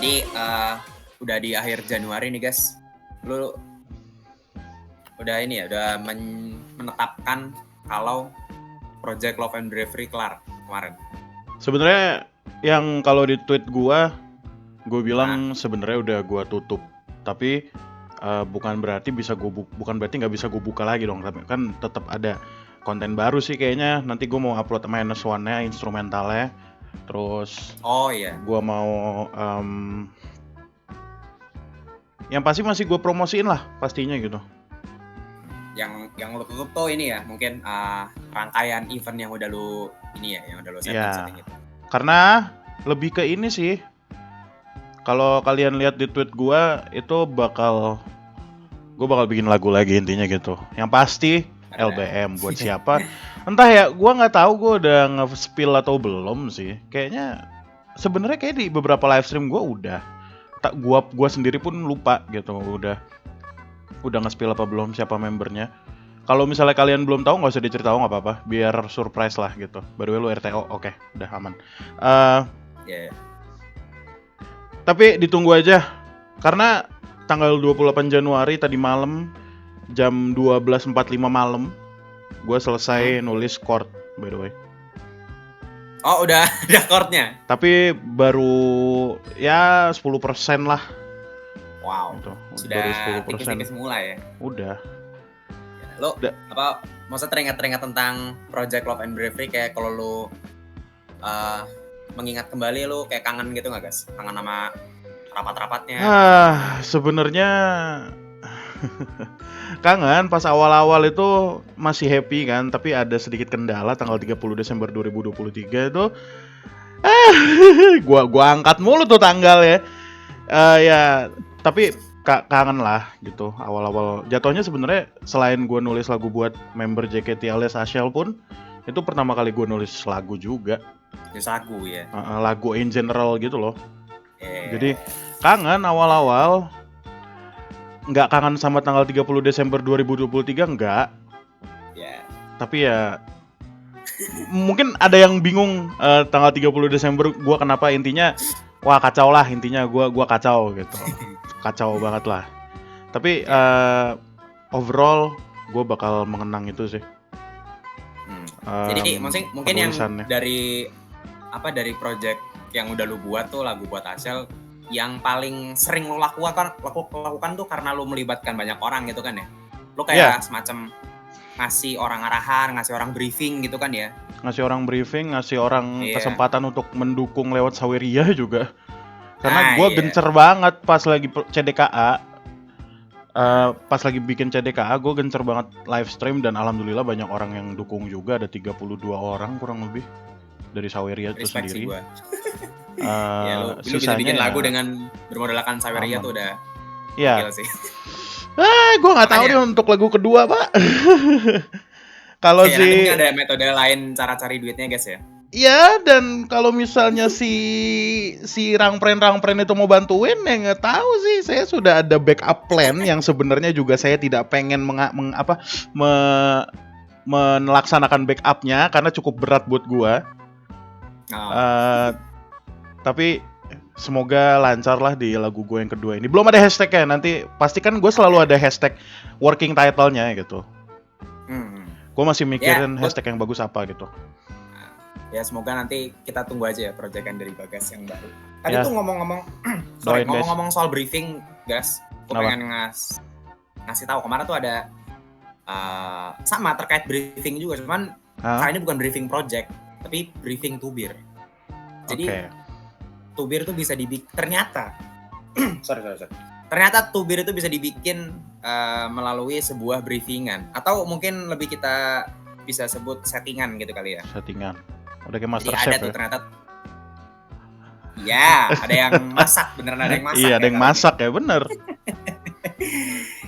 Jadi udah di akhir Januari nih guys. Lu udah ini ya, udah menetapkan kalau Project Love and Bravery kelar kemarin. Sebenarnya yang kalau di tweet gue bilang sebenarnya udah gue tutup. Tapi bukan berarti nggak bisa gue buka lagi dong. Tapi kan tetap ada konten baru sih kayaknya. Nanti gue mau upload minus one-nya, instrumentalnya. Terus gue mau yang pasti masih gue promosiin lah pastinya gitu. Yang lo tutup tuh ini ya, mungkin rangkaian event yang udah lo setting gitu. Karena lebih ke ini sih. Kalau kalian lihat di tweet gue itu bakal bikin lagu lagi intinya gitu. Yang pasti LBM buat siapa? Entah ya, gue nggak tahu gue udah nge-spill atau belum sih. Kayaknya sebenarnya kayak di beberapa live stream gue udah. Gue sendiri pun lupa gitu udah nge-spill apa belum siapa membernya. Kalau misalnya kalian belum tahu nggak usah diceritakan, nggak apa-apa, biar surprise lah gitu. By the way lu RTO, oke, udah aman. Tapi ditunggu aja karena tanggal 28 Januari tadi malam jam 12.45 malam gue selesai nulis chord by the way. Oh udah ada chordnya? Tapi baru ya 10% lah. Wow. Gitu. Sudah tipis-tipis mulai ya? Udah. Lo apa maksudnya teringat tentang Project Love and Bravery, kayak kalau lo mengingat kembali lo kayak kangen gitu nggak guys? Kangen sama rapat-rapatnya? Sebenarnya kangen pas awal-awal itu masih happy kan, tapi ada sedikit kendala tanggal 30 Desember 2023 itu gua angkat mulu tuh tanggal ya. Ya, tapi kangen lah gitu awal-awal. Jatuhnya sebenarnya selain gua nulis lagu buat member JKT alias Ashel pun itu pertama kali gua nulis lagu juga. Nulis lagu ya? Lagu in general gitu loh. Jadi kangen awal-awal. Nggak kangen sama tanggal 30 Desember 2023, enggak. Tapi ya mungkin ada yang bingung tanggal 30 Desember gua kenapa, intinya wah kacau lah, intinya gua kacau gitu. Kacau banget lah. Tapi overall gua bakal mengenang itu sih. Jadi mungkin yang dari project yang udah lu buat tuh, lagu buat Ashel, yang paling sering lo lakukan tuh karena lo melibatkan banyak orang gitu kan ya? Lo kayak semacam ngasih orang arahan, ngasih orang briefing gitu kan ya? Ngasih orang briefing, ngasih orang kesempatan untuk mendukung lewat Saweria juga. Karena gue gencer banget pas lagi CDKA. Pas lagi bikin CDKA gue gencer banget live stream dan alhamdulillah banyak orang yang dukung juga, ada 32 orang kurang lebih dari Saweria itu sendiri. Lu bisa bikin lagu dengan bermodalkan Saweria tuh udah gila sih. Gue nggak tahu deh untuk lagu kedua pak. Kalau nanti ada metode lain cara cari duitnya guys ya. Iya, dan kalau misalnya si Rangpren itu mau bantuin ya nggak tahu sih. Saya sudah ada backup plan yang sebenarnya juga saya tidak pengen melaksanakan backupnya karena cukup berat buat gue. Tapi semoga lancar lah di lagu gue yang kedua ini. Belum ada hashtagnya, nanti pastikan gue selalu ada hashtag working title-nya gitu. Gue masih mikirin hashtag yang bagus apa gitu. Ya semoga nanti kita tunggu aja ya proyekan dari Bagas yang baru. Tadi tuh ngomong-ngomong soal briefing guys, gue pengen ngasih tahu kemarin tuh ada sama terkait briefing juga, cuman kali ini bukan briefing project tapi briefing Tubir. Jadi Tubir itu bisa dibikin, ternyata ternyata Tubir itu bisa dibikin melalui sebuah briefingan, atau mungkin lebih kita bisa sebut settingan gitu kali ya. Settingan. Udah kayak master chef. Ada tuh ternyata. Ya, ada yang masak, beneran ada yang masak. Iya, ada yang masak ya, bener.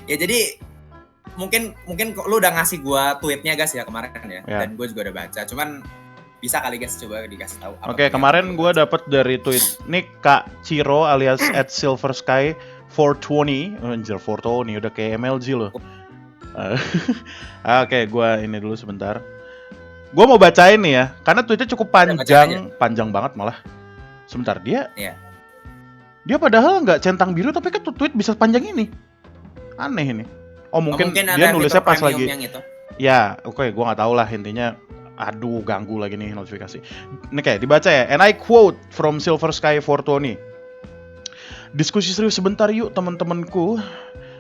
Ya jadi mungkin lu udah ngasih gua tweetnya guys ya kemarin ya, dan gua juga udah baca. Cuman bisa kali guys coba dikasih tahu. Oke, kemarin gue dapet dari tweet Nick Kak Ciro alias @silversky 420. Anjir 420 udah kayak MLG loh. Oke, gue ini dulu sebentar. Gue mau bacain nih ya, karena tweetnya cukup panjang banget malah. Sebentar dia. Dia padahal nggak centang biru tapi kan tweet bisa panjang ini. Aneh ini. Mungkin dia nulisnya pas lagi. Ya, oke, gue nggak tahu lah intinya. Aduh, ganggu lagi nih notifikasi. Ini kayak dibaca ya. And I quote from Silver Sky 420. Diskusi serius sebentar yuk teman-temanku.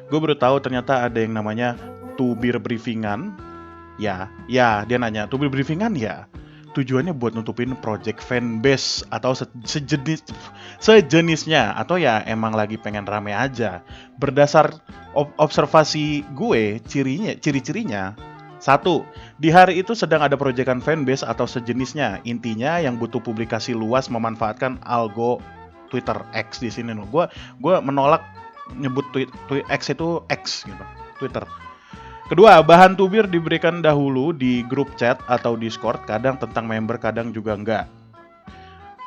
Gue baru tahu ternyata ada yang namanya tubir briefingan. Ya, dia nanya, tubir briefingan ya? Tujuannya buat nutupin project fanbase atau sejenisnya, atau ya emang lagi pengen rame aja. Berdasar observasi gue, ciri-cirinya, 1. Di hari itu sedang ada proyekan fanbase atau sejenisnya. Intinya yang butuh publikasi luas memanfaatkan algo Twitter X di sini. Gue menolak nyebut X itu X gitu, Twitter. Kedua, bahan tubir diberikan dahulu di grup chat atau Discord, kadang tentang member, kadang juga enggak.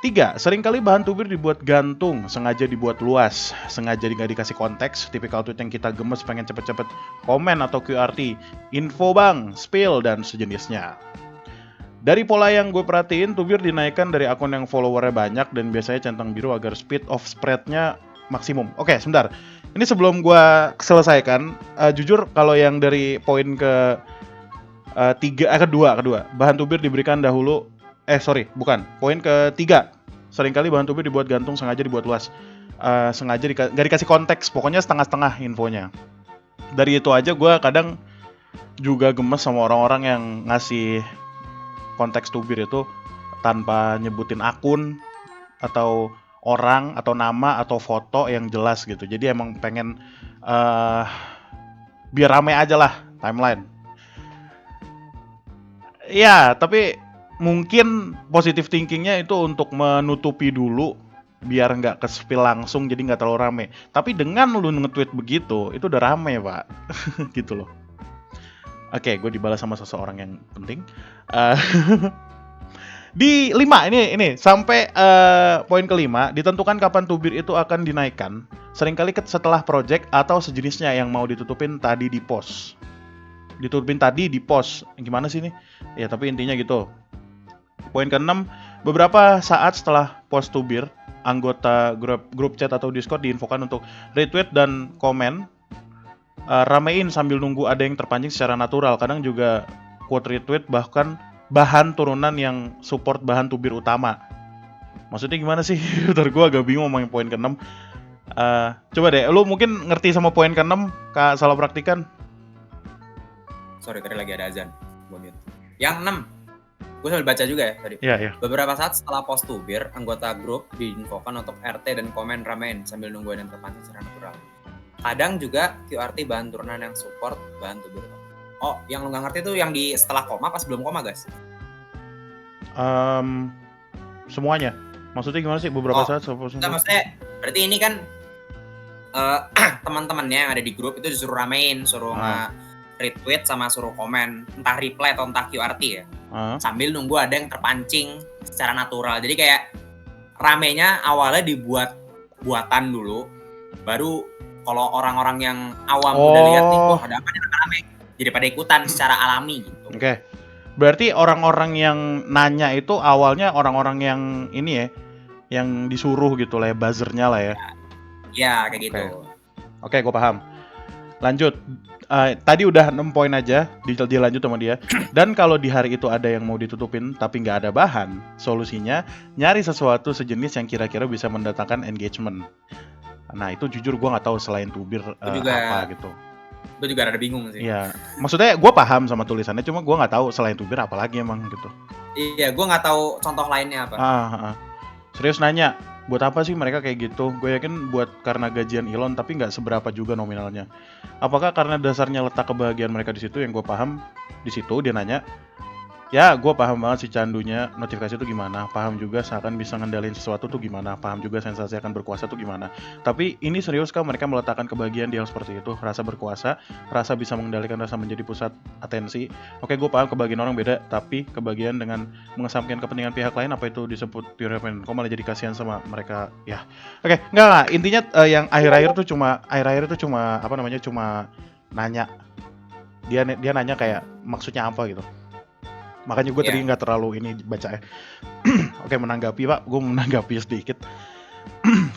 3, seringkali bahan tubir dibuat gantung, sengaja dibuat luas, sengaja nggak dikasih konteks, tipikal tweet yang kita gemes pengen cepet-cepet komen atau QRT, info bang, spill, dan sejenisnya. Dari pola yang gue perhatiin, tubir dinaikkan dari akun yang followernya banyak dan biasanya centang biru agar speed of spreadnya maksimum. Oke, sebentar. Ini sebelum gue selesaikan, jujur kalau yang dari poin kedua, bahan tubir diberikan dahulu, poin ketiga, seringkali bahan tubir dibuat gantung, sengaja dibuat luas, sengaja nggak dikasih konteks, pokoknya setengah-setengah infonya. Dari itu aja gue kadang juga gemes sama orang-orang yang ngasih konteks tubir itu tanpa nyebutin akun atau orang atau nama atau foto yang jelas gitu. Jadi emang pengen biar rame aja lah timeline. Ya, tapi mungkin positive thinkingnya itu untuk menutupi dulu biar nggak ke-spill langsung, jadi nggak terlalu rame. Tapi dengan lu nge-tweet begitu, itu udah rame, Pak. Gitu loh. Oke, gue dibalas sama seseorang yang penting. Di 5 ini sampai poin kelima, ditentukan kapan tubir itu akan dinaikkan. Seringkali setelah project atau sejenisnya yang mau ditutupin tadi di post. Gimana sih ini? Ya tapi intinya gitu. Poin ke-6, beberapa saat setelah post tubir, anggota grup chat atau Discord diinfokan untuk retweet dan komen. Ramein sambil nunggu ada yang terpancing secara natural. Kadang juga quote retweet bahkan bahan turunan yang support bahan tubir utama. Maksudnya gimana sih? Bentar, gue agak bingung ngomongin poin ke-6. Coba deh, lu mungkin ngerti sama poin ke-6, Kak Salah Praktikan? Sorry, tadi lagi ada azan. Yang 6, gue sambil baca juga ya tadi. Iya. Beberapa saat setelah post tubir, anggota grup diinfokan untuk RT dan komen ramein sambil nunggu ada yang terpancing secara natural. Kadang juga QRT bahan turunan yang support bahan tubir utama. Oh, yang lu nggak ngerti tuh yang di setelah koma pas belum koma, guys? Semuanya. Maksudnya gimana sih beberapa saat? Enggak, maksudnya berarti ini kan teman-temannya yang ada di grup itu disuruh ramein, suruh retweet sama suruh komen, entah reply atau entah QRT ya. Sambil nunggu ada yang terpancing secara natural. Jadi kayak ramenya awalnya dibuat buatan dulu, baru kalau orang-orang yang awam udah lihat nih, wah ada apa nih rame, jadi pada ikutan secara alami gitu. Oke. Berarti orang-orang yang nanya itu awalnya orang-orang yang ini ya, yang disuruh gitu lah ya, buzzernya lah ya. Ya, kayak gitu. Oke, gue paham. Lanjut. Tadi udah 6 poin aja, dilanjut sama dia. Dan kalau di hari itu ada yang mau ditutupin tapi nggak ada bahan, solusinya nyari sesuatu sejenis yang kira-kira bisa mendatangkan engagement. Nah itu jujur gue nggak tahu selain tubir apa gitu. Gue juga rada bingung sih. Iya, maksudnya gue paham sama tulisannya, cuma gue nggak tahu selain tubir apa lagi emang gitu. Iya, gue nggak tahu contoh lainnya apa. Serius nanya, buat apa sih mereka kayak gitu? Gue yakin buat karena gajian Elon, tapi nggak seberapa juga nominalnya. Apakah karena dasarnya letak kebahagiaan mereka di situ? Yang gue paham di situ dia nanya. Ya, gue paham banget sih candunya notifikasi itu gimana. Paham juga seakan bisa ngendalin sesuatu tuh gimana. Paham juga sensasi akan berkuasa tuh gimana. Tapi ini serius kah mereka meletakkan kebahagiaan di hal seperti itu? Rasa berkuasa, rasa bisa mengendalikan rasa menjadi pusat atensi. Oke, gue paham kebahagiaan orang beda. Tapi kebahagiaan dengan mengesampingkan kepentingan pihak lain, apa itu disebut pure happiness? Kok malah jadi kasihan sama mereka? Ya, oke, enggak. Intinya yang akhir-akhir itu cuma apa namanya? Cuma nanya. Dia nanya kayak maksudnya apa gitu. Makanya gue tadi nggak terlalu ini baca ya. Oke, menanggapi Pak, gue menanggapi sedikit.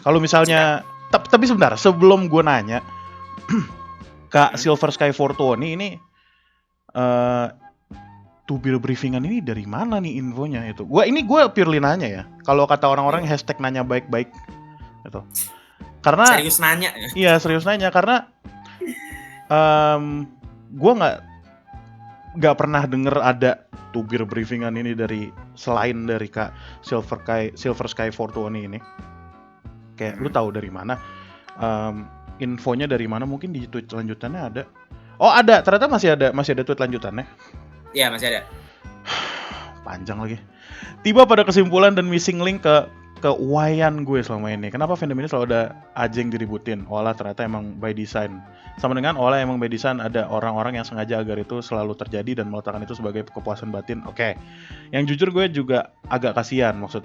Kalau misalnya tapi sebentar, sebelum gue nanya Kak Silver Sky 420 ini tubir briefingan ini dari mana nih infonya itu? Gue purely nanya ya. Kalau kata orang-orang hashtag nanya baik-baik gitu. Karena serius nanya ya? Iya, serius nanya karena gue nggak pernah denger ada tubir briefingan ini dari selain dari Kak Silver Sky 420 ini. Kayak lu tahu dari mana? Infonya dari mana? Mungkin di tweet lanjutannya ada. Oh, ada. Ternyata masih ada tweet lanjutannya. Iya, masih ada. Panjang lagi. Tiba pada kesimpulan dan missing link ke uwayan gue selama ini. Kenapa fandom ini selalu ada aja yang diributin? Olah ternyata emang by design. Sama dengan olah emang by design ada orang-orang yang sengaja agar itu selalu terjadi dan meletakkan itu sebagai kepuasan batin. Oke. Yang jujur gue juga agak kasihan. Maksud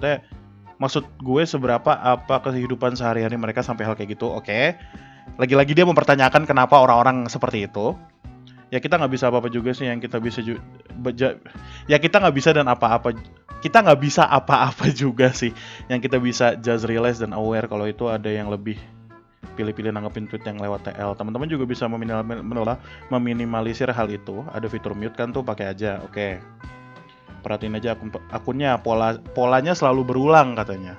gue seberapa apa kehidupan sehari-hari mereka sampai hal kayak gitu. Oke. Lagi-lagi dia mempertanyakan kenapa orang-orang seperti itu. Ya kita nggak bisa apa-apa juga sih, yang kita bisa ya kita nggak bisa dan apa-apa kita nggak bisa apa-apa juga sih. Yang kita bisa just realize dan aware kalau itu ada yang lebih pilih-pilih nanggepin tweet yang lewat TL. Teman-teman juga bisa meminimalisir hal itu. Ada fitur mute kan tuh, pakai aja. Oke. Perhatiin aja akunnya, polanya selalu berulang katanya.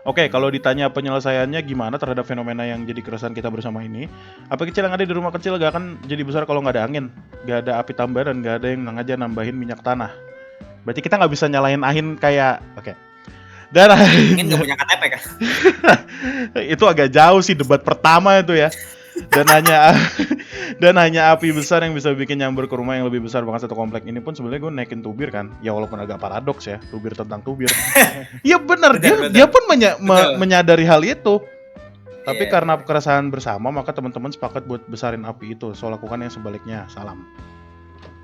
Oke, kalau ditanya penyelesaiannya gimana terhadap fenomena yang jadi keresahan kita bersama ini, api kecil yang ada di rumah kecil gak akan jadi besar kalau nggak ada angin, gak ada api tambah, dan gak ada yang sengaja nambahin minyak tanah. Berarti kita nggak bisa nyalain angin kayak, oke. Dan Angin nggak punya KTP kan? Itu agak jauh sih debat pertama itu ya. Dan hanya api besar yang bisa bikin nyamber ke rumah yang lebih besar. Bahkan satu komplek ini pun sebenarnya gue naikin tubir kan. Ya walaupun agak paradoks ya, tubir tentang tubir. Iya benar, dia pun menyadari hal itu. Tapi karena keresahan bersama, maka teman-teman sepakat buat besarin api itu. So lakukan yang sebaliknya. Salam.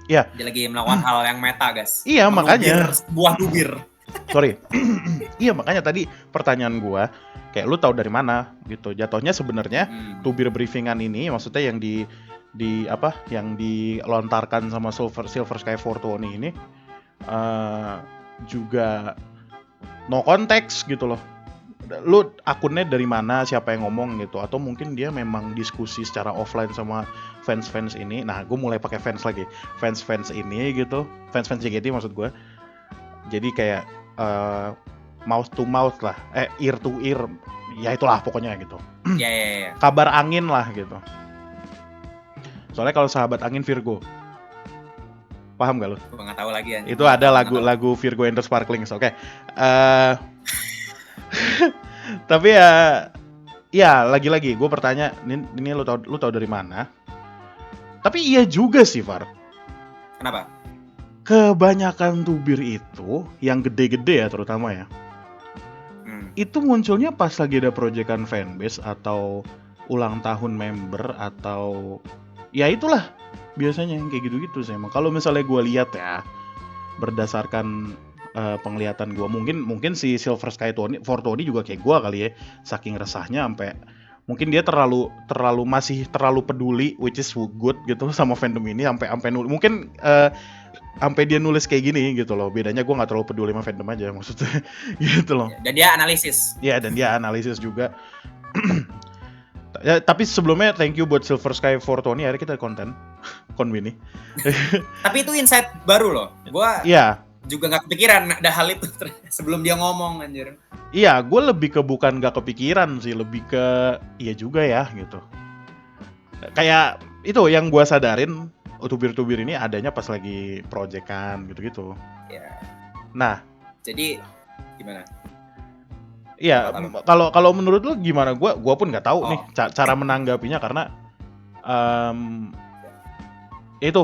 Iya. Dia lagi melakukan hal yang meta, guys. Iya, makanya. Buah tubir. Sorry. Iya, makanya tadi pertanyaan gue, kayak lu tahu dari mana gitu. Jatuhnya sebenarnya tubir briefingan ini maksudnya yang yang dilontarkan sama Silver Sky 420 ini juga no konteks gitu loh. Lu akunnya dari mana, siapa yang ngomong gitu, atau mungkin dia memang diskusi secara offline sama fans ini. Nah, gue mulai pakai fans lagi. Fans ini gitu. Fans JKT maksud gue. Jadi kayak mouth to mouth lah, ear to ear, ya itulah pokoknya gitu. Ya. Kabar angin lah gitu. Soalnya kalau sahabat angin Virgo, paham gak lu? Gue nggak tahu lagi ya. Itu ada lagu Virgo and the Sparklings, oke. Tapi ya lagi-lagi gue bertanya, ini lu tahu dari mana? Tapi iya juga sih, Far. Kenapa? Kebanyakan tubir itu yang gede-gede ya terutama ya. Itu munculnya pas lagi ada proyekan fanbase atau ulang tahun member atau ya itulah biasanya yang kayak gitu-gitu sih emang. Kalau misalnya gue lihat ya berdasarkan penglihatan gue, mungkin si Silver Sky 420 juga kayak gue kali ya, saking resahnya sampai mungkin dia masih terlalu peduli, which is good gitu sama fandom ini sampai mungkin sampai dia nulis kayak gini gitu loh. Bedanya gue nggak terlalu peduli sama fandom aja maksudnya gitu loh. Dan dia analisis. Iya, dan dia analisis juga. Ya, tapi sebelumnya thank you buat Silver Sky 420, akhirnya kita konten konbini. Tapi itu insight baru loh. Gue juga nggak kepikiran ada hal itu sebelum dia ngomong, anjir. Iya, gue lebih ke bukan nggak kepikiran sih, lebih ke iya juga ya gitu. Kayak itu yang gue sadarin, tubir-tubir ini adanya pas lagi proyekan gitu-gitu. Ya. Nah, jadi gimana? Iya, kalau menurut lu gimana? Gua pun nggak tahu nih cara menanggapinya karena itu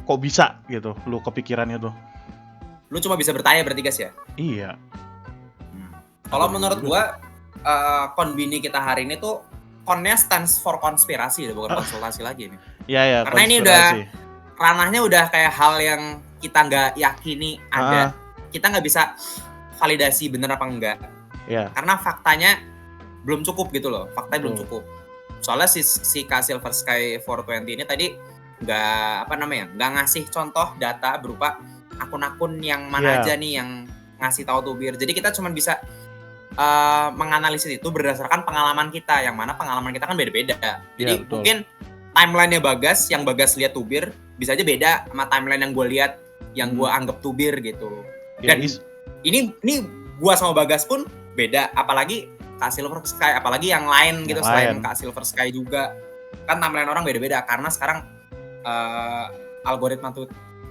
kok bisa gitu lu kepikirannya tuh. Lu cuma bisa bertanya berarti guys ya? Iya. Kalau menurut gua konbini kita hari ini tuh konnya stands for konspirasi, bukan konsultasi lagi nih. Iya. Karena ini udah ranahnya udah kayak hal yang kita nggak yakini ada. Kita nggak bisa validasi bener apa enggak. Iya. Karena faktanya belum cukup gitu loh. Faktanya belum cukup. Soalnya si Kak Silver Sky 420 ini tadi nggak ngasih contoh data berupa akun-akun yang mana aja nih yang ngasih tahu tubir. Jadi kita cuma bisa menganalisis itu berdasarkan pengalaman kita, yang mana pengalaman kita kan beda-beda. Jadi mungkin timeline-nya Bagas, yang Bagas lihat tubir bisa aja beda sama timeline yang gue lihat, yang gue anggap tubir gitu. Dan ini gue sama Bagas pun beda, apalagi Kak Silver Sky, apalagi yang lain gitu selain Kak Silver Sky juga. Kan timeline orang beda-beda karena sekarang algoritma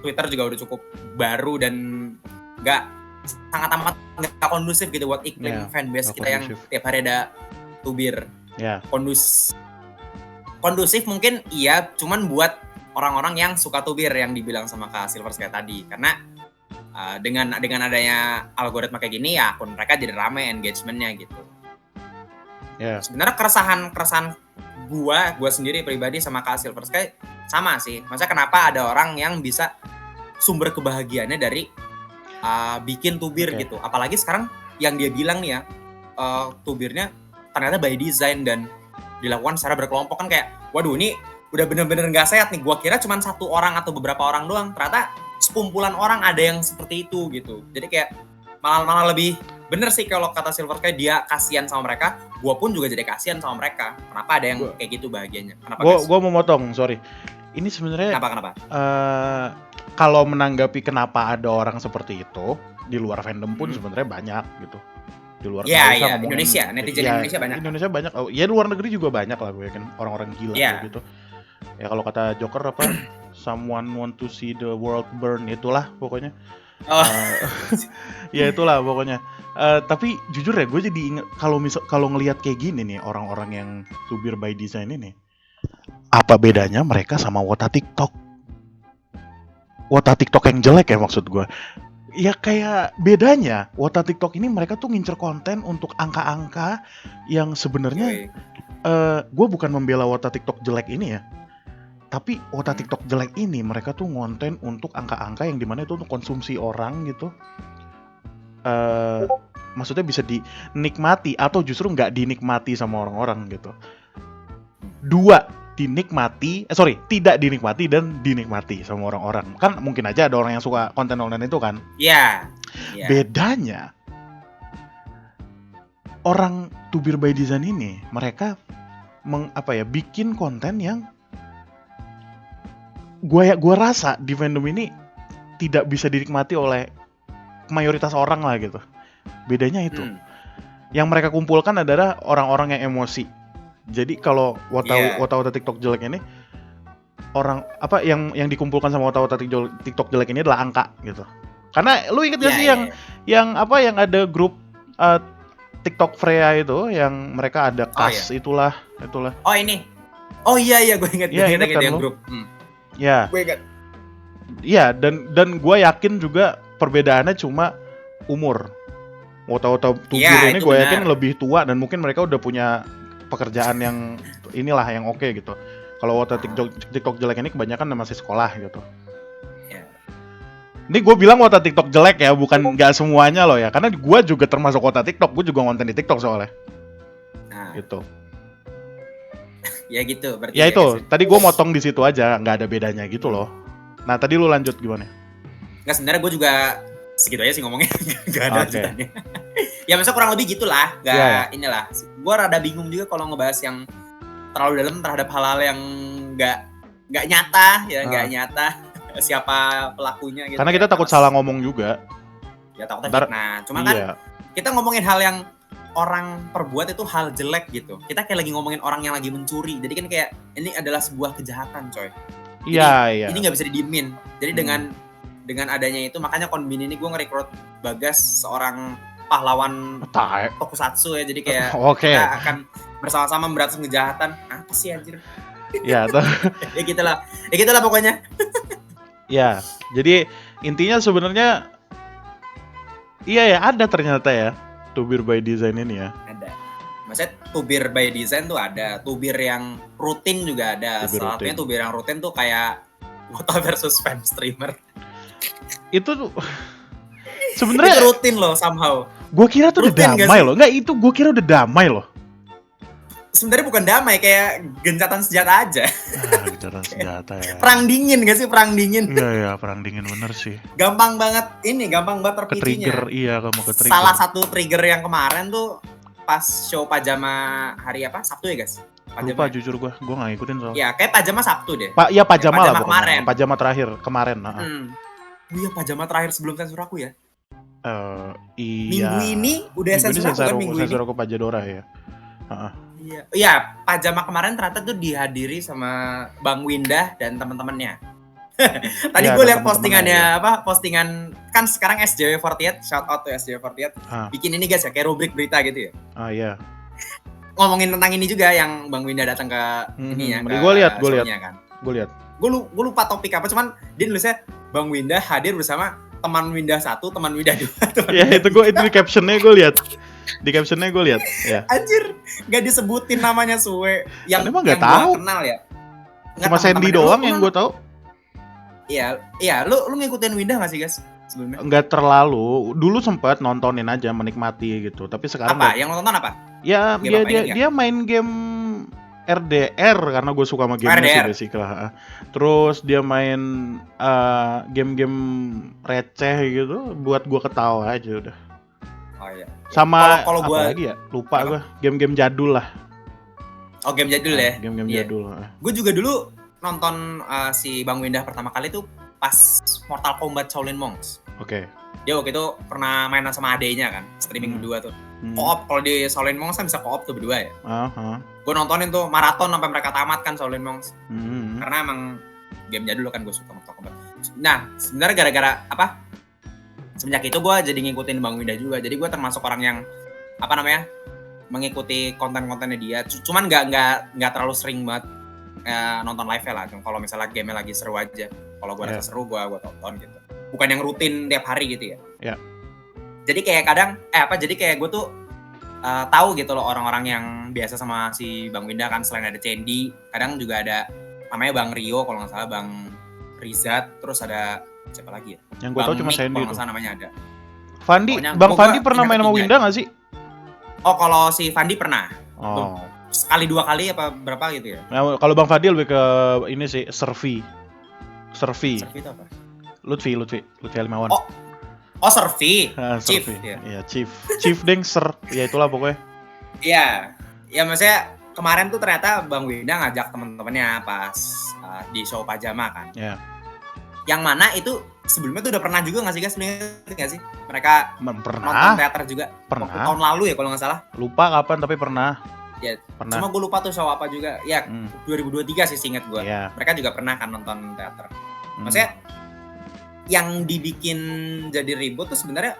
Twitter juga udah cukup baru dan sangat amat nggak kondusif gitu buat iklim fanbase kita yang tiap hari ada tubir. Kondusif mungkin iya, cuman buat orang-orang yang suka tubir yang dibilang sama Kak Silver Sky tadi. Karena dengan adanya algoritma kayak gini ya akun mereka jadi rame engagementnya gitu. Sebenarnya keresahan gua sendiri pribadi sama Kak Silver Sky sama sih. Maksudnya kenapa ada orang yang bisa sumber kebahagiaannya dari bikin tubir gitu. Apalagi sekarang yang dia bilang nih ya, tubirnya ternyata by design dan dilakukan secara berkelompok, kan kayak waduh ini udah bener-bener gak sehat nih. Gua kira cuma satu orang atau beberapa orang doang, ternyata sekumpulan orang ada yang seperti itu gitu. Jadi kayak malah lebih bener sih kalau kata Silver Sky, dia kasihan sama mereka, gua pun juga jadi kasihan sama mereka. Kenapa ada yang kayak gitu bahagianya? Kenapa? Gua mau motong, sorry. Ini sebenarnya kenapa? Kalau menanggapi kenapa ada orang seperti itu di luar fandom pun sebenarnya banyak gitu. Di luar Indonesia, netizen Indonesia banyak. Indonesia banyak. Oh, ya luar negeri juga banyak lah gue yakin orang-orang gila gitu. Ya kalau kata Joker apa? Someone want to see the world burn, itulah pokoknya. Ya itulah pokoknya. Tapi jujur ya gue jadi inget kalau ngelihat kayak gini nih orang-orang yang tubir by design ini, apa bedanya mereka sama wota TikTok? Wota TikTok yang jelek ya maksud gue. Ya kayak bedanya wota TikTok ini mereka tuh ngincer konten untuk angka-angka yang sebenarnya gue bukan membela wota TikTok jelek ini ya. Tapi wota TikTok jelek ini mereka tuh ngonten untuk angka-angka yang dimana itu untuk konsumsi orang gitu. Maksudnya bisa dinikmati atau justru nggak dinikmati sama orang-orang gitu. Tidak dinikmati dan dinikmati sama orang-orang. Kan mungkin aja ada orang yang suka konten online itu kan. Iya. Bedanya orang tubir by design ini mereka bikin konten yang gua rasa di fandom ini tidak bisa dinikmati oleh mayoritas orang lah gitu. Bedanya itu. Yang mereka kumpulkan adalah orang-orang yang emosi. Jadi kalau wota TikTok jelek ini yang dikumpulkan sama wota TikTok jelek ini adalah angka gitu. Karena lu inget gak sih yang ada grup TikTok Freya itu yang mereka ada itulah. Oh ini. Oh iya gue inget kan, yang grup. Ya. Gue inget. Iya, dan gue yakin juga perbedaannya cuma umur. Wota tubir ini gue yakin lebih tua dan mungkin mereka udah punya pekerjaan yang inilah yang oke gitu. Kalau wota TikTok jelek ini kebanyakan masih sekolah gitu. Ini gue bilang wota TikTok jelek ya, bukan nggak semuanya loh ya. Karena gue juga termasuk wota TikTok, gue juga ngonten di TikTok soalnya. Gitu. Ya gitu. Berarti ya itu. Tadi gue motong di situ aja, nggak ada bedanya gitu loh. Nah tadi lu lanjut gimana? Nggak, sebenarnya gue juga segitu aja sih ngomongnya, nggak ada lanjutannya. Ya maksudnya kurang lebih gitulah, inilah. Gue rada bingung juga kalau ngebahas yang terlalu dalam terhadap hal-hal yang nggak nyata, nggak nyata siapa pelakunya gitu. Karena kita takut salah ngomong juga. Ya takutnya fitnah. Cuma kan kita ngomongin hal yang orang perbuat itu hal jelek gitu. Kita kayak lagi ngomongin orang yang lagi mencuri. Jadi kan kayak ini adalah sebuah kejahatan, coy. Iya. Ini nggak bisa didiemin. Jadi dengan adanya itu, makanya Konbin ini gue nge-recruit Bagas, seorang pahlawan tokusatsu ya. Jadi kayak kita akan bersama-sama memberantas kejahatan. Apa sih anjir? Ya, ya gitulah pokoknya. Ya, jadi intinya sebenarnya ada ternyata ya tubir by design ini ya. Ada. Maksudnya tubir by design tuh ada, tubir yang rutin juga ada. Salah satunya tubir yang rutin tuh kayak Wota versus fan streamer. Itu tuh sebenarnya rutin loh somehow. Gue kira tuh rutin, udah damai loh. Enggak, itu gue kira udah damai loh. sebenarnya bukan damai, kayak gencatan senjata aja. Gencatan senjata ya. Perang dingin gak sih, perang dingin? Iya, perang dingin bener sih. Gampang banget terpicunya. Ke-trigger, iya kamu ke-trigger. Salah satu trigger yang kemarin tuh pas show pajama hari apa? Sabtu ya, guys? Lupa jujur gua gak ngikutin soalnya. Ya, kayak pajama Sabtu deh. Iya pajama lah kemarin. Pajama terakhir kemarin. Iya, pajama terakhir sebelum sensor aku ya. Iya. Minggu ini udah sensor aku kan minggu ini. Sensor aku Pajadora ya. Iya, pajama kemarin ternyata tuh dihadiri sama Bang Windah dan teman-temannya. Tadi gue lihat postingannya postingan kan sekarang SJW48, shout out to SJW48. Bikin ini guys ya, kayak rubrik berita gitu ya. Iya. Ngomongin tentang ini juga yang Bang Windah datang ke ini ya. Gue lihat. Gue lupa topik apa, cuman dia nulisnya Bang Windah hadir bersama teman Windah 1, teman Windah 2. Iya, itu di captionnya gue lihat. Di captionnya gue lihat, ya. Anjir, gak disebutin namanya Suwe. Yang emang gak tahu. Kenal ya. Cuma Sandy doang yang gue tahu. Iya, lu ngikutin Windah gak sih, guys? Sebelumnya? Enggak terlalu. Dulu sempat nontonin aja, menikmati gitu. Tapi sekarang apa? Yang nonton apa? Ya, dia main game RDR karena gue suka sama game-nya sih basically. Terus dia main game-game receh gitu buat gue ketawa aja udah. Oh iya. Sama kalau gue lagi ya? Lupa gue. Game-game jadul lah. Oh, game jadul ya? Game-game jadul. Gue juga dulu nonton si Bang Windah pertama kali tuh pas Mortal Kombat Shaolin Monks. Oke. Dia waktu itu pernah mainan sama adenya kan, streaming berdua tuh. Co-op, kalau di Shaolin Monks kan bisa co-op tuh berdua ya. Gue nontonin tuh maraton sampai mereka tamat kan Shaolin Monks. Karena emang game jadul kan gue suka Mortal Kombat. Nah, sebenarnya gara-gara apa? Semenjak itu gue jadi ngikutin Bang Windah juga. Jadi gue termasuk orang yang mengikuti konten-kontennya dia. Cuman nggak terlalu sering banget nonton live-nya lah. Kalau misalnya game-nya lagi seru aja. Kalau gue rasa seru gue tonton gitu. Bukan yang rutin tiap hari gitu ya. Iya. Jadi kayak kadang jadi kayak gue tuh tahu gitu loh orang-orang yang biasa sama si Bang Windah kan, selain ada Cendi, kadang juga ada namanya Bang Rio kalau nggak salah, Bang Rizat, terus ada siapa lagi ya? Yang gue tahu cuma Cendi kalau nggak salah namanya ada. Fandi, Bang Fandi pernah main sama Windah nggak sih? Oh, kalau si Fandi pernah. Oh. Sekali 2 kali apa berapa gitu ya? Nah, kalau Bang Fandi lebih ke ini sih, Servi itu apa? Lutfi Alimawan. Oh, Servi. Chief. Iya, Chief Dengser. Ya itulah pokoknya. Iya. Ya maksudnya kemarin tuh ternyata Bang Windah ngajak teman-temannya pas di show pajama kan. Iya. Yang mana itu sebelumnya tuh udah pernah juga nggak sih, guys? Nggak sih? Mereka pernah nonton teater juga. Pernah. Tahun lalu ya kalau nggak salah. Lupa kapan tapi pernah. Ya, pernah. Cuma gue lupa tuh show apa juga. Ya, 2023 sih seinget gue. Yeah. Mereka juga pernah kan nonton teater. Maksudnya yang dibikin jadi ribut tuh sebenarnya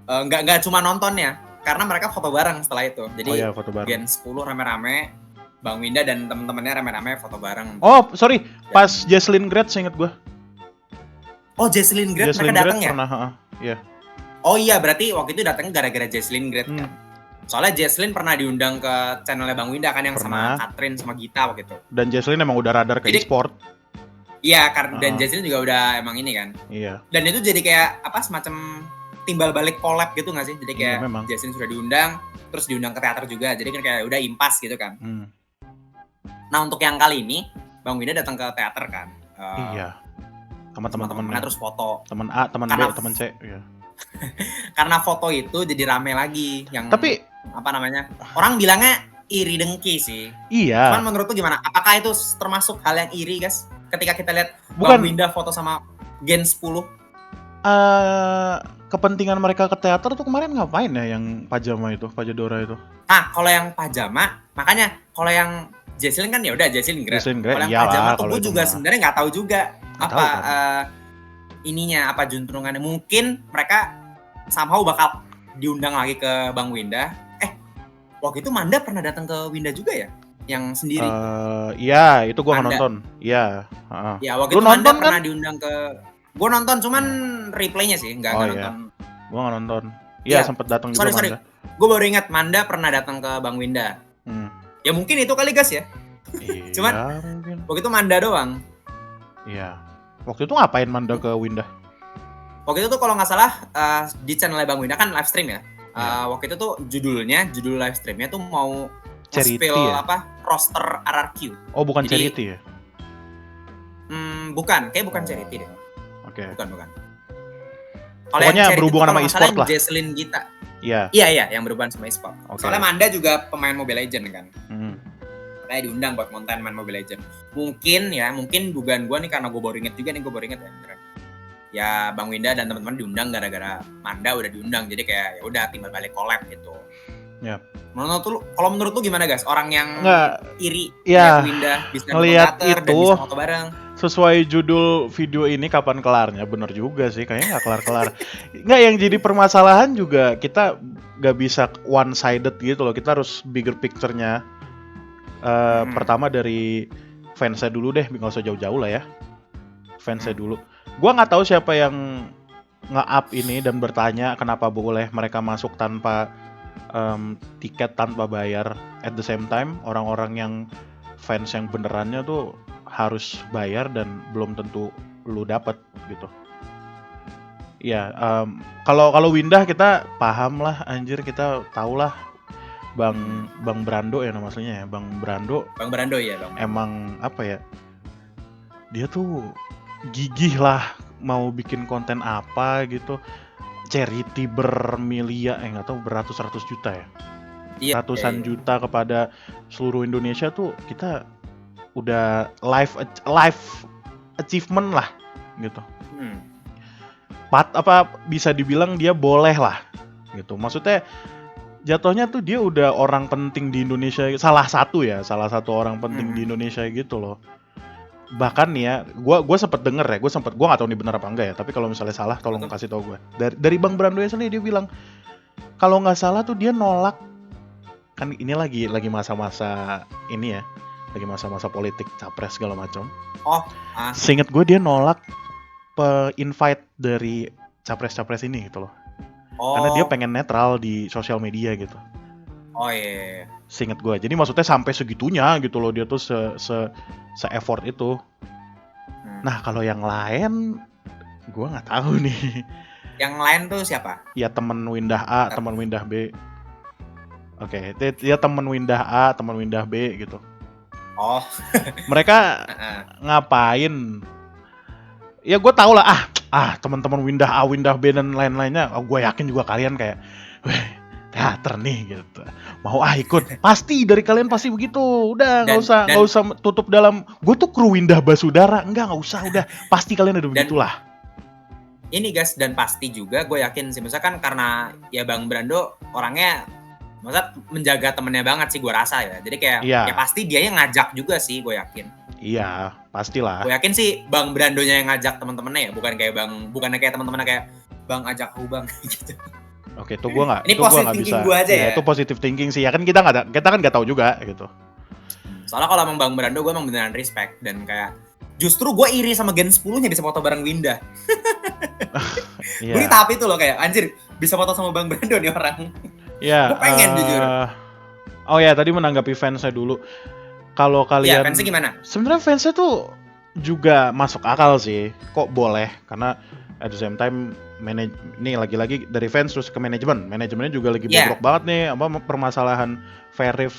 nggak cuma nontonnya, karena mereka foto bareng setelah itu. Jadi foto bareng. Gen 10 rame-rame, Bang Windah dan teman-temannya rame-rame foto bareng. Oh, sorry, pas Jesslyn Grade inget gue. Oh, Jesslyn Grade mereka datang ya? Pernah, iya. Oh iya, berarti waktu itu datangnya gara-gara Jesslyn Grade kan. Soalnya Jesslyn pernah diundang ke channelnya Bang Windah kan, yang sama Katrin sama Gita waktu itu. Dan Jesslyn emang udah radar ke e-sport. Iya, karena dan Jesslyn juga udah emang ini kan. Iya. Dan itu jadi kayak semacam timbal balik collab gitu nggak sih? Jadi kayak Jesslyn sudah diundang, terus diundang ke teater juga. Jadi kan kayak udah impas gitu kan. Nah, untuk yang kali ini Bang Windah datang ke teater kan. Iya. Sama teman-temannya terus foto. Teman A, teman B, teman C. Iya. Karena foto itu jadi rame lagi. Tapi orang bilangnya iri dengki sih. Iya. Cuman menurut tuh gimana? Apakah itu termasuk hal yang iri, guys? Ketika kita lihat Bang Windah foto sama Gen 10. Kepentingan mereka ke teater tuh kemarin ngapain ya yang pajama itu, Pajadora itu? Nah, kalau yang pajama, makanya kalau yang Jesslyn kan ya udah Jesslyn Grade. Kalau yang pajama tuh gue juga sebenarnya nggak tahu juga ininya apa juntrungannya. Mungkin mereka somehow bakal diundang lagi ke Bang Windah. Waktu itu Manda pernah datang ke Windah juga ya? Yang sendiri. Iya, itu gua nonton. Iya, Ya, waktu itu Manda pernah diundang ke. Gua nonton cuman replaynya sih, enggak nonton. Gua nggak nonton. Iya, sempet datang juga Manda. Gua baru ingat Manda pernah datang ke Bang Windah. Ya mungkin itu kali, guys ya. Iya, cuman waktu itu Manda doang. Iya. Waktu itu ngapain Manda ke Windah? Waktu itu tuh kalau nggak salah di channel Bang Windah kan live stream ya. Waktu itu tuh judul live streamnya tuh mau Charity nge-spill ya? roster RRQ. Oh, bukan Jadi, Charity ya? bukan Charity deh. Oke. Bukan. Kalau Pokoknya yang Charity berhubungan itu sama kalau nggak salah e-sport lah. Jesslyn Gita. Iya. Iya, yang berhubungan sama e-sport. Oke. Soalnya Manda juga pemain Mobile Legend kan. Makanya diundang buat konten main Mobile Legend. Mungkin dugaan gue nih, karena gue baru inget juga nih, ya beneran. Ya Bang Winda dan teman-teman diundang gara-gara Manda udah diundang, jadi kayak ya udah tinggal balik collab gitu. Ya. Kalau menurut lu gimana guys? Orang yang iri ya, Winda bisa ngelihat itu dan bisa foto bareng. Sesuai judul video ini kapan kelarnya, bener juga sih, kayaknya nggak kelar-kelar. Nggak, yang jadi permasalahan juga kita nggak bisa one sided gitu loh, kita harus bigger picture-nya. Pertama dari fansnya dulu deh, nggak usah jauh-jauh lah ya, fansnya dulu. Gua nggak tahu siapa yang nge-up ini dan bertanya kenapa boleh mereka masuk tanpa tiket, tanpa bayar. At the same time, orang-orang yang fans yang benerannya tuh harus bayar dan belum tentu lu dapet gitu. Ya, kalau Windah kita paham lah, anjir, kita tahu lah. Bang Brando ya nama aslinya ya, Bang Brando ya, Bang. Emang apa ya? Dia tuh gigih lah mau bikin konten apa gitu. Charity nggak tahu beratus-ratus juta ya. Iya, ratusan juta kepada seluruh Indonesia tuh, kita udah life achievement lah gitu. Bisa dibilang dia boleh lah gitu. Maksudnya jatuhnya tuh dia udah orang penting di Indonesia, salah satu orang penting di Indonesia gitu loh. Bahkan nih ya, gue sempet denger ya, gue nggak tahu ini benar apa enggak ya, tapi kalau misalnya salah tolong kasih tau gue. Dari Bang Brando ya sendiri, dia bilang kalau nggak salah tuh dia nolak, kan ini lagi masa-masa ini ya, lagi masa-masa politik, capres segala macam. Seinget gue dia nolak invite dari capres-capres ini gitu loh. Karena dia pengen netral di sosial media gitu. Iya. Seinget gue. Jadi maksudnya sampai segitunya gitu loh, dia tuh se-effort itu. Nah, kalau yang lain gue nggak tahu nih. Yang lain tuh siapa? Ya temen Windah A, temen Windah B. Oke, dia temen Windah A, temen Windah B gitu. Mereka ngapain? Ya gue tau lah, teman-teman Windah A, Windah B dan lain-lainnya. Gue yakin juga kalian kayak, teater nih gitu, mau ikut. Pasti dari kalian pasti begitu. Udah nggak usah tutup dalam. Gue tuh kru Windah Basudara, nggak usah. Udah pasti kalian udah begitulah. Ini guys, dan pasti juga gue yakin sih, misalkan karena ya Bang Brando orangnya menjaga temennya banget sih, gue rasa ya. Jadi kayak ya pasti dia yang ngajak juga sih, gue yakin. Iya, pastilah. Gue yakin sih Bang Brandonya yang ngajak temen-temennya ya, bukannya kayak temen-temennya kayak Bang ajak aku Bang gitu. Oke, itu gue nggak. Ini positive thinking gue aja ya. Itu positive thinking sih ya, kan kita kan nggak tahu juga gitu. Soalnya kalau emang Bang Brando gue emang beneran respect, dan kayak justru gue iri sama Gen 10-nya bisa foto bareng Winda. Gue di tahap itu loh, kayak anjir bisa foto sama Bang Brando nih orang. Iya. Gue pengen jujur. Oh ya, tadi menanggapi fansnya dulu. Kalau kalian, fansnya gimana? Sebenarnya fansnya tuh juga masuk akal sih. Kok boleh? Karena at the same time ini lagi-lagi dari fans terus ke manajemennya juga lagi bobrok banget nih, permasalahan verif,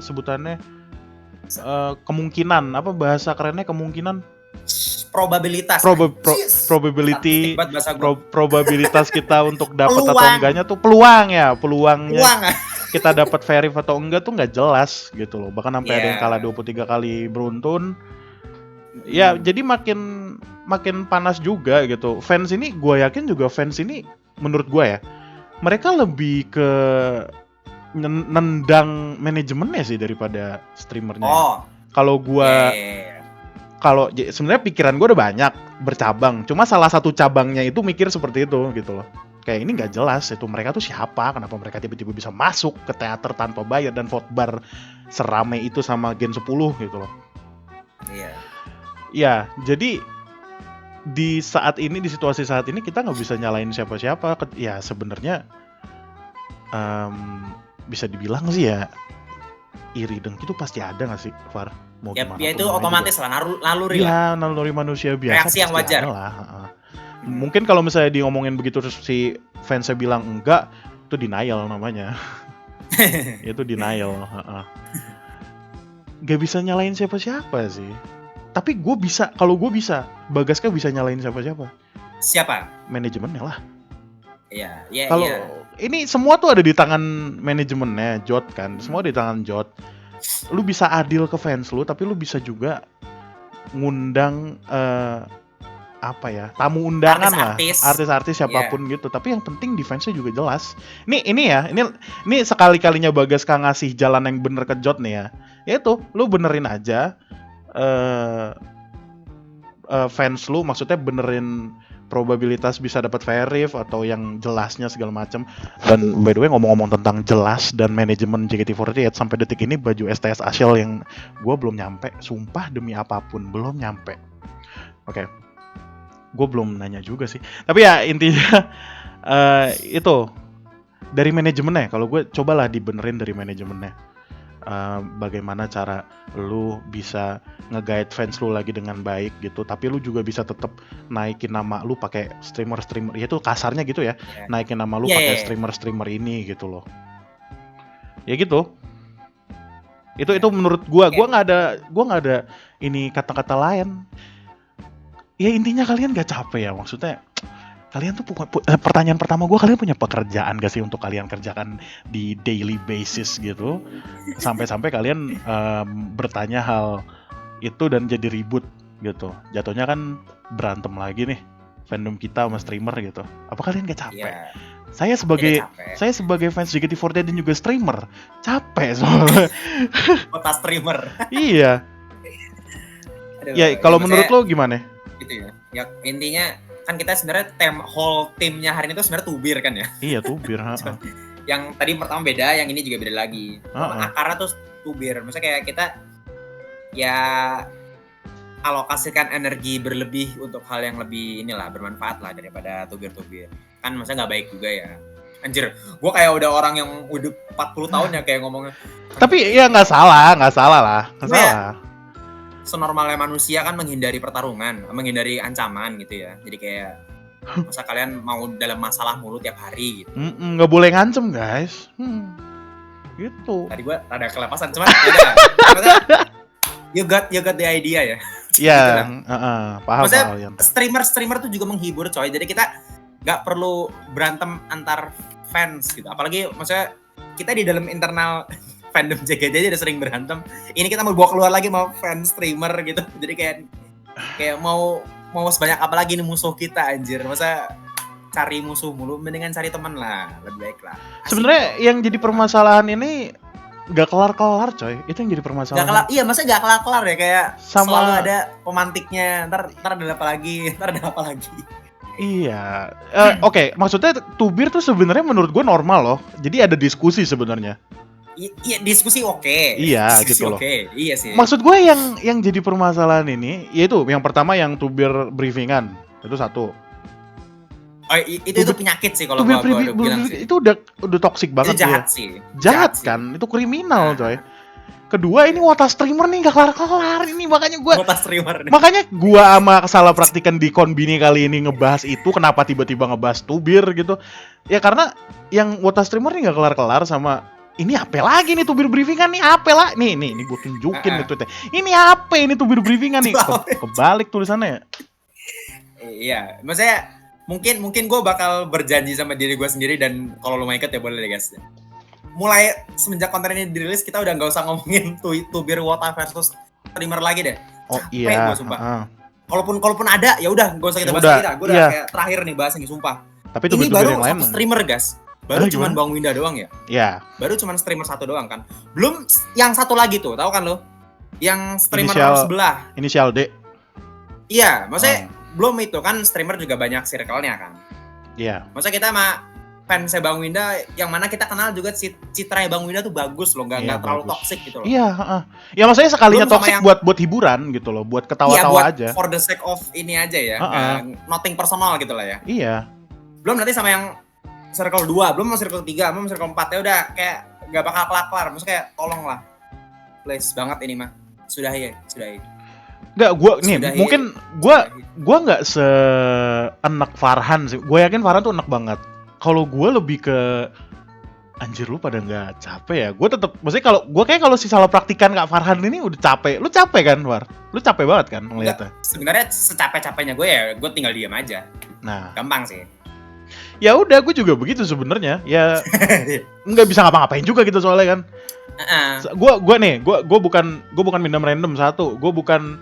sebutannya, kemungkinan, bahasa kerennya kemungkinan, probabilitas kita untuk dapat atau enggaknya tuh peluangnya kita dapat verif atau enggak tuh nggak jelas gitu loh. Bahkan sampai ada yang kalah 23 kali beruntun. Ya, jadi makin panas juga gitu. Fans ini, gue yakin juga fans ini, menurut gue ya, mereka lebih ke nendang manajemennya sih daripada streamernya. Kalau gue, sebenarnya pikiran gue udah banyak bercabang. Cuma salah satu cabangnya itu mikir seperti itu gitu loh. Kayak ini nggak jelas itu mereka tuh siapa, kenapa mereka tiba-tiba bisa masuk ke teater tanpa bayar dan vote bar serame itu sama Gen 10 gitu loh. Ya, jadi di situasi saat ini kita nggak bisa nyalain siapa-siapa. Ya sebenarnya bisa dibilang sih ya, iri dengki itu pasti ada nggak sih, Far? Mau gimana? Ya itu otomatis lah, naluri lah. Ya, naluri manusia biasa. Reaksi yang wajar. Mungkin kalau misalnya di ngomongin begitu terus si fansnya bilang enggak, itu denial namanya. Itu denial. Gak bisa nyalain siapa-siapa sih. Tapi gue bisa, kalau gue bisa, Bagaska bisa nyalain siapa-siapa. Siapa? Manajemennya lah. Iya. Kalau ini semua tuh ada di tangan manajemennya, Jot kan. Semua di tangan Jot. Lu bisa adil ke fans lu, tapi lu bisa juga ngundang tamu undangan artis-artis siapapun gitu. Tapi yang penting defense-nya juga jelas. Ini sekali-kalinya Bagaska ngasih jalan yang bener ke Jot nih ya. Yaitu lu benerin aja fans lu, maksudnya benerin probabilitas bisa dapat verif atau yang jelasnya segala macam. Dan by the way, ngomong-ngomong tentang jelas dan manajemen JKT48, sampai detik ini baju STS Ashel yang gue belum nyampe, sumpah demi apapun belum nyampe. Oke. Gue belum nanya juga sih. Tapi ya intinya itu dari manajemennya. Kalau gue cobalah dibenerin dari manajemennya. Bagaimana cara lu bisa nge-guide fans lu lagi dengan baik gitu, tapi lu juga bisa tetap naikin nama lu pakai streamer ya itu kasarnya gitu ya, naikin nama lu pakai streamer ini gitu loh. Ya gitu. Itu menurut gua nggak ada ini kata-kata lain. Ya intinya kalian gak capek ya, maksudnya kalian tuh pertanyaan pertama gue, kalian punya pekerjaan gak sih untuk kalian kerjakan di daily basis gitu, sampai kalian bertanya hal itu dan jadi ribut gitu, jatuhnya kan berantem lagi nih fandom kita sama streamer gitu. Apa kalian gak capek? Saya sebagai fans JKT48 dan juga streamer capek soalnya. Kota streamer. Iya. Ya kalau menurut lo gimana? Gitu ya intinya kan kita sebenarnya whole timnya hari ini tuh sebenarnya Tubir kan ya. Iya Tubir. Yang tadi pertama beda, yang ini juga beda lagi. Akarnya tuh Tubir. Maksudnya kayak kita ya alokasikan energi berlebih untuk hal yang lebih bermanfaat lah daripada Tubir. Kan maksudnya nggak baik juga ya. Anjir, gue kayak udah orang yang udah 40 tahun ya kayak ngomongnya. Tapi ya nggak salah lah. Nggak salah. Senormalnya manusia kan menghindari pertarungan, menghindari ancaman gitu ya. Jadi kayak masa kalian mau dalam masalah mulu tiap hari gitu. Nggak boleh ngancem guys. Gitu. Tadi gue rada kelepasan, cuman you got the idea ya. Iya. Paham. Maksudnya streamer tuh juga menghibur coy. Jadi kita nggak perlu berantem antar fans gitu. Apalagi maksudnya kita di dalam internal fandom JKT aja udah sering berantem. Ini kita mau bawa keluar lagi mau fans streamer gitu. Jadi kayak mau sebanyak apa lagi nih musuh kita anjir. Masa cari musuh mulu, mendingan cari teman lah, lebih baik lah. Sebenarnya yang jadi permasalahan ini gak kelar-kelar coy. Itu yang jadi permasalahan. Iya, masa gak kelar-kelar ya, kayak selalu ada pemantiknya. Ntar ada apa lagi. Iya. Oke, maksudnya Tubir tuh sebenarnya menurut gue normal loh. Jadi ada diskusi sebenarnya. Iya, diskusi oke. Iya, diskusi gitu loh. Iya sih. Maksud gue yang jadi permasalahan ini, yaitu yang pertama yang Tubir briefingan, itu satu. Oh, itu penyakit sih kalau gue bilang sih. Itu udah toksik banget. Itu jahat sih. Jahat kan? Itu kriminal coy. Kedua ini Wota streamer nih gak kelar-kelar ini, makanya gue. Wota streamer nih. Makanya gue sama salah praktikan di Konbini kali ini ngebahas itu, kenapa tiba-tiba ngebahas Tubir gitu. Ya karena yang Wota streamer nih gak kelar-kelar sama ini apa lagi nih Tubir briefingan nih, apa lah nih gue tunjukin gitu teh. Ini apa ini Tubir briefingan nih? Kebalik tulisannya. Iya, maksudnya mungkin gue bakal berjanji sama diri gue sendiri, dan kalau lo mau ikut ya boleh deh guys. Mulai semenjak konten ini dirilis kita udah nggak usah ngomongin Tubir Wota versus streamer lagi deh. Oh iya. Gue sumpah. Kalaupun ada ya udah nggak usah kita bahas lagi. Gue udah kayak terakhir nih bahas ini sumpah. Tapi ini baru satu streamer guys. Baru cuma Bang Winda doang ya? Iya. Baru cuma streamer satu doang kan. Belum yang satu lagi tuh, tahu kan lo? Yang streamer sebelah. Inisial D. Iya, maksudnya belum itu kan streamer juga banyak circle-nya kan. Iya. Maksudnya kita sama fansnya Bang Winda, yang mana kita kenal juga citranya Bang Winda tuh bagus loh, nggak terlalu toksik gitu loh. Iya, ya maksudnya sekalinya toksik buat hiburan gitu loh, buat ketawa-tawa aja. For the sake of ini aja ya, nothing personal gitu lah ya. Iya. Belum nanti sama yang circle 2, belum mau circle 3, belum circle 4, ya udah kayak gak bakal kelar. Maksudnya kayak tolong lah. Please banget ini mah. Sudahi. Enggak, mungkin gue nggak seenak Farhan sih. Gue yakin Farhan tuh enak banget. Kalau gue lebih ke Anjir, lu pada nggak capek ya? Gue tetap, maksudnya kalau si salah praktikan Kak Farhan ini udah capek. Lu capek kan, War? Lu capek banget kan ngeliatnya? Sebenarnya secapek-capeknya gue ya, gue tinggal diam aja. Nah, Gampang sih. ya udah, gue juga begitu sebenarnya. Ya nggak bisa ngapa-ngapain juga gitu soalnya kan. Gue bukan minum random satu. Gue bukan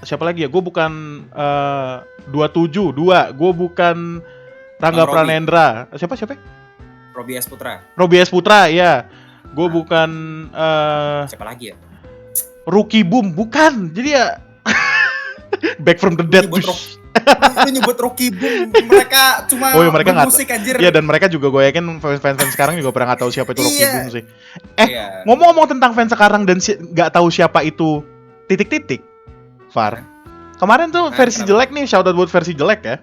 siapa lagi ya? Gue bukan 27 2. Gue bukan Rangga Pranendra. Siapa? Robi S. Putra. Robi S. Putra, ya. Gue bukan siapa lagi ya? Rookie Boom, bukan. Jadi ya Back from the Dead. Lu nyebut Rookie Boom, mereka cuma mereka bermusik anjir. Iya, dan mereka juga gue yakin fans sekarang juga pernah nggak tahu siapa itu Rookie Boom sih. Iya. Ngomong-ngomong tentang fans sekarang dan nggak tahu siapa itu titik-titik, Far. Kemarin tuh versi jelek nih, shout out buat versi jelek ya.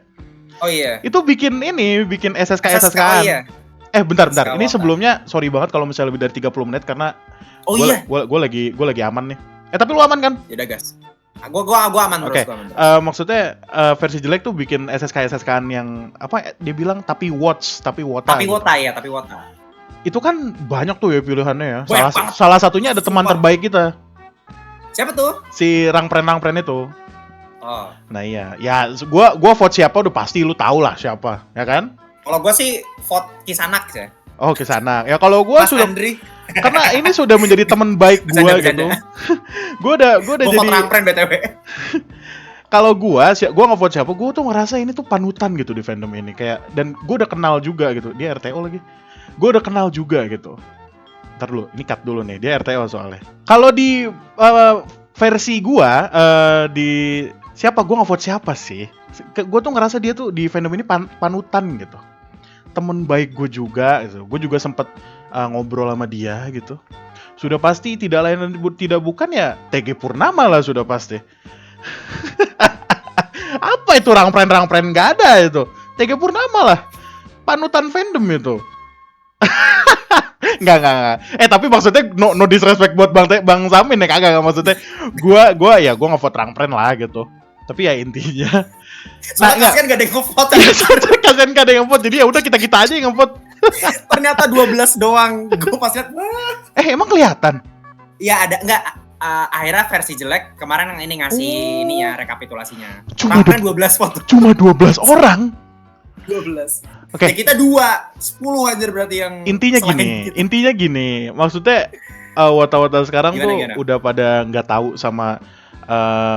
Oh iya. Itu bikin SSK-an. Iya. Bentar. Ini sebelumnya sorry banget kalau misalnya lebih dari 30 menit karena gue lagi aman nih. Tapi lu aman kan? Ya udah, gas. Gua aman terus. Maksudnya versi jelek tuh bikin SSK-an yang apa dia bilang tapi wota. Tapi wota. Itu kan banyak tuh ya pilihannya ya. Salah satunya ada teman terbaik kita. Siapa tuh? Si Rangpren itu. Oh. Nah iya, ya gua vote siapa udah pasti lu tahu lah siapa, ya kan? Kalau gua sih vote Kisanak ya. Oh, Kisanak. Ya kalau gua Mas sudah Andri. Karena ini sudah menjadi teman baik gua gitu. Gua udah jadi vote Rangpren BTW. Kalau gua nge-vote siapa, gua tuh ngerasa ini tuh panutan gitu di fandom ini kayak, dan gua udah kenal juga gitu. Dia RTO lagi. Gua udah kenal juga gitu. Ntar dulu, ini cut dulu nih. Dia RTO soalnya. Kalau di versi gua di siapa gua nge-vote siapa sih? Gua tuh ngerasa dia tuh di fandom ini panutan gitu. Temen baik gue juga gitu. Gue juga sempet ngobrol sama dia gitu. Sudah pasti tidak lain dan tidak bukan ya TG Purnama lah sudah pasti. Apa itu Rangpren nggak ada itu. TG Purnama lah. Panutan fandom itu. Enggak. Tapi maksudnya no disrespect buat Bang Samin ya, kagak maksudnya. Gua nge-vote Rangpren lah gitu. Tapi ya intinya soalnya kasihan gak ada yang nge-vote. Kasihan gak ada yang nge-vote. Jadi ya udah kita aja yang nge-vote. Ternyata 12 doang. Gue pas lihat. Emang kelihatan? Iya ada, enggak. Akhirnya versi jelek kemarin yang ini ngasih ini ya rekapitulasinya. Cuma 12 foto. Cuma 12 orang. 12. Oke. Ya kita 10 aja berarti yang Intinya gini. Maksudnya wota-wota sekarang gimana? Udah pada nggak tahu sama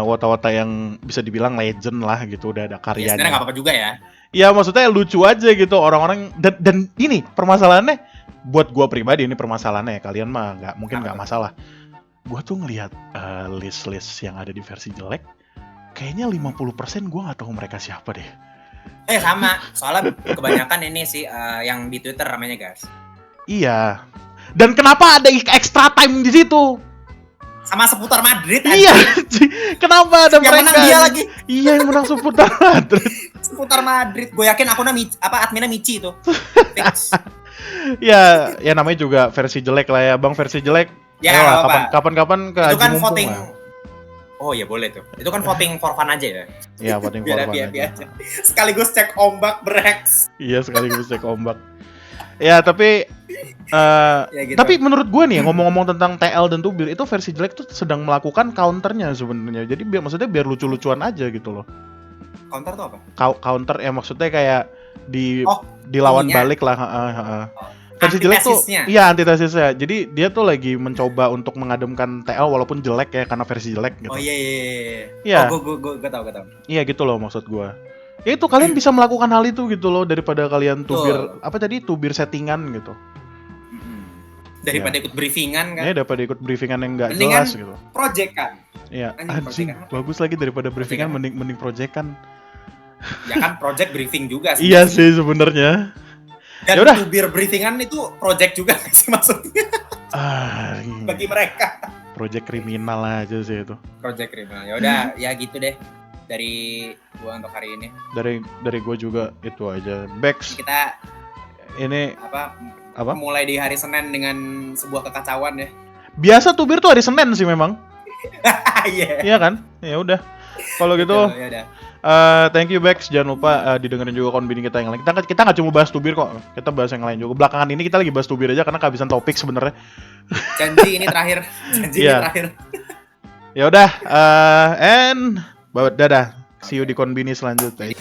wota-wota yang bisa dibilang legend lah gitu, udah ada karyanya. Ya, sebenarnya nggak apa-apa juga ya. Ya maksudnya lucu aja gitu orang-orang, dan ini permasalahannya buat gua pribadi, ini permasalahannya ya, kalian mah nggak masalah. Gua tuh ngelihat list yang ada di versi jelek, kayaknya 50% gua nggak tahu mereka siapa deh. Sama, soalnya kebanyakan ini sih yang di Twitter namanya guys. Iya. Dan kenapa ada extra time di situ? Sama seputar Madrid. Iya. Kenapa ada yang mereka? Menang dia lagi. Iya, yang menang seputar Madrid. Seputar Madrid. Gue yakin akunnya adminnya Michi itu. Fix. Ya namanya juga versi jelek lah ya, Bang, versi jelek. Ya, kapan-kapan ke itu kan Haji voting. Mumpung lah. Oh ya boleh tuh. Itu kan voting for fun aja ya. Iya, voting for fun aja. Sekaligus cek ombak Brex. Iya, sekaligus cek ombak. Ya, tapi ya gitu. Tapi menurut gue nih, ngomong-ngomong tentang TL dan Tubir, itu versi jelek tuh sedang melakukan counternya sebenarnya. Jadi maksudnya biar lucu-lucuan aja gitu loh. Counter tuh apa? Counter ya, maksudnya kayak dilawan balik lah. Versi jelek tuh, iya, antitesisnya. Jadi dia tuh lagi mencoba untuk mengademkan TL walaupun jelek ya, karena versi jelek gitu. Oh iya. Iya. Oh, gue tahu. Iya gitu loh maksud gue. Ya itu, kalian bisa melakukan hal itu gitu loh, daripada kalian tubir settingan gitu. Daripada ikut briefingan kan. Iya, daripada ikut briefingan yang nggak jelas gitu. Project kan. Iya, anjing, bagus lagi daripada briefingan, mending project kan. Ya kan project briefing juga sih. Iya sih sebenarnya. Dan yaudah. Tubir briefingan itu project juga sih maksudnya. Bagi mereka. Project kriminal aja sih itu. Project kriminal. Ya udah, ya gitu deh. Dari gua untuk hari ini. Dari gua juga itu aja. Bex. Kita ini apa? Mulai di hari Senin dengan sebuah kekacauan ya. Biasa Tubir tuh hari Senin sih memang. Iya. Iya kan? Ya udah. Kalau gitu, Ya udah. thank you Bex. Jangan lupa didengerin juga konbini kita yang lain. Kita nggak cuma bahas tubir kok. Kita bahas yang lain juga. Belakangan ini kita lagi bahas tubir aja karena kehabisan topik sebenarnya. Janji ini terakhir. Janji ini Iya. terakhir. Ya udah, and dadah. See you di konbini selanjutnya.